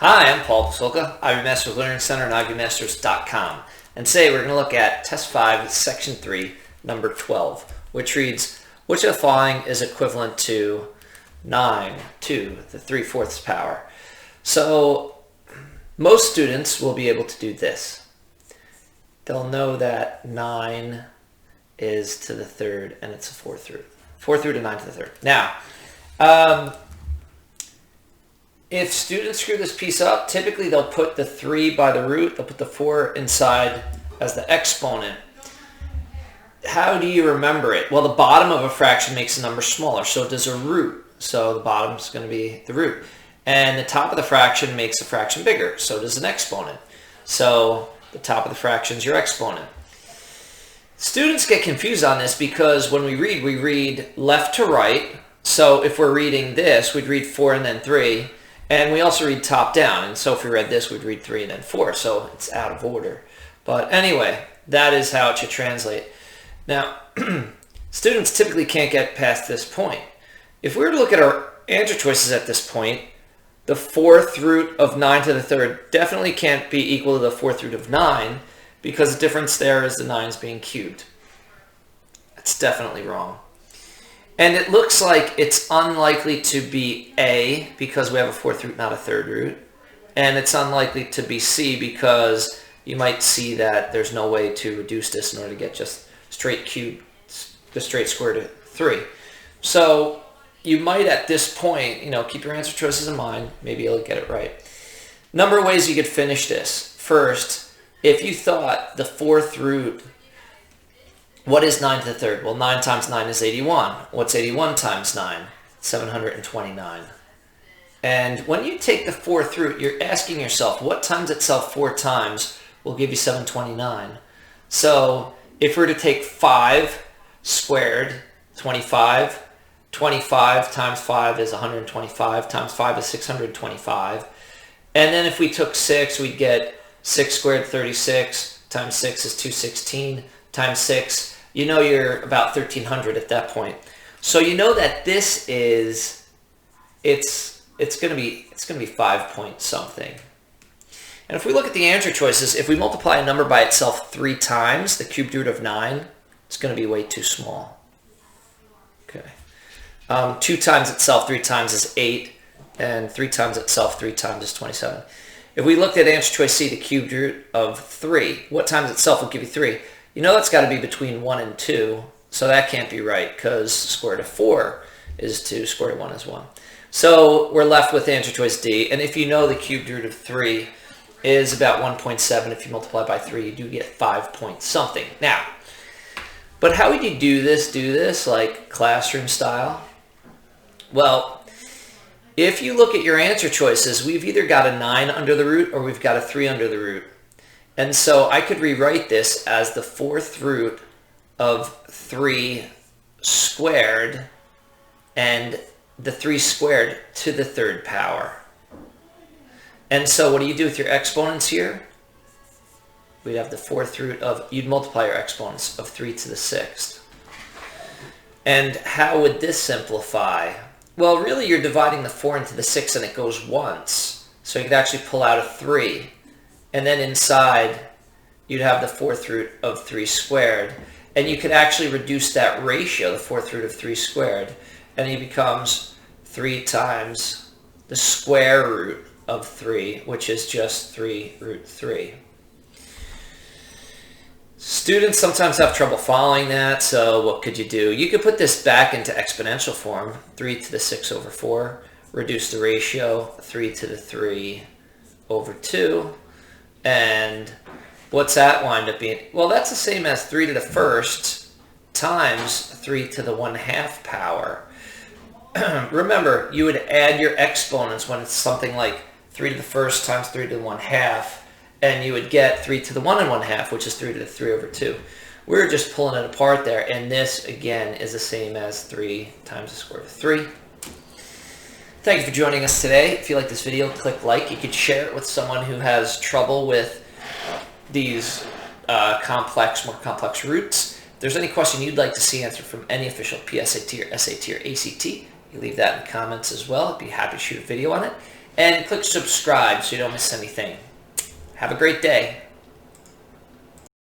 Hi, I'm Paul Pasulka, Ivy Masters Learning Center and IvyMasters.com. And today we're going to look at Test 5, Section 3, number 12, which reads, which of the following is equivalent to 9 to the 3/4 power? So most students will be able to do this. They'll know that 9 is to the third and it's a fourth root. Fourth root of 9 to the third. Now, if students screw this piece up, typically they'll put the 3 by the root, they'll put the 4 inside as the exponent. How do you remember it? Well, the bottom of a fraction makes a number smaller, so does a root. So the bottom is going to be the root. And the top of the fraction makes a fraction bigger, so does an exponent. So the top of the fraction is your exponent. Students get confused on this because when we read left to right. So if we're reading this, we'd read 4 and then 3. And we also read top down, and so if we read this, we'd read 3 and then 4, so it's out of order. But anyway, that is how it should translate. Now, students typically can't get past this point. If we were to look at our answer choices at this point, the fourth root of 9 to the third definitely can't be equal to the fourth root of 9, because the difference there is the 9's being cubed. That's definitely wrong. And it looks like it's unlikely to be A because we have a fourth root, not a third root. And it's unlikely to be C because you might see that there's no way to reduce this in order to get just straight cube, the straight square root of 3. So you might at this point, keep your answer choices in mind. Maybe you'll get it right. Number of ways you could finish this. First, if you thought the fourth root, what is 9 to the third? Well, 9 times 9 is 81. What's 81 times 9? 729. And when you take the fourth root, you're asking yourself, what times itself 4 times will give you 729? So if we're to take 5 squared, 25. 25 times 5 is 125, times 5 is 625. And then if we took 6, we'd get 6 squared, 36, times 6 is 216, times 6, you're about 1300 at that point. So you know that this is, it's going to be 5 point something. And if we look at the answer choices, if we multiply a number by itself 3 times, the cubed root of 9, it's going to be way too small. Okay. 2 times itself 3 times is 8, and 3 times itself 3 times is 27. If we looked at answer choice C, the cubed root of 3, what times itself will give you 3? That's got to be between 1 and 2, so that can't be right because square root of 4 is 2, square root of 1 is 1. So we're left with answer choice D, and if you know the cubed root of 3 is about 1.7, if you multiply by 3, you do get 5 point something. Now, but how would you do this like classroom style? Well, if you look at your answer choices, we've either got a 9 under the root or we've got a 3 under the root. And so I could rewrite this as the fourth root of 3 squared and the 3 squared to the third power. And so what do you do with your exponents here? We'd have the fourth root of, you'd multiply your exponents of 3 to the sixth. And how would this simplify? Well, really you're dividing the 4 into the 6 and it goes once. So you could actually pull out a 3. And then inside, you'd have the fourth root of 3 squared. And you could actually reduce that ratio, the fourth root of 3 squared, and it becomes 3 times the square root of 3, which is just 3 root 3. Students sometimes have trouble following that, so what could you do? You could put this back into exponential form, 3 to the 6 over 4, reduce the ratio, 3 to the 3 over 2. And what's that wind up being? Well, that's the same as 3 to the first times 3 to the 1/2 power. Remember, you would add your exponents when it's something like 3 to the first times 3 to the 1/2, and you would get 3 to the 1 1/2, which is 3 to the 3 over 2. We're just pulling it apart there, and this, again, is the same as 3 times the square root of 3. Thank you for joining us today. If you like this video, click like. You could share it with someone who has trouble with these more complex roots. If there's any question you'd like to see answered from any official PSAT or SAT or ACT, you leave that in the comments as well. I'd be happy to shoot a video on it. and click subscribe so you don't miss anything. Have a great day.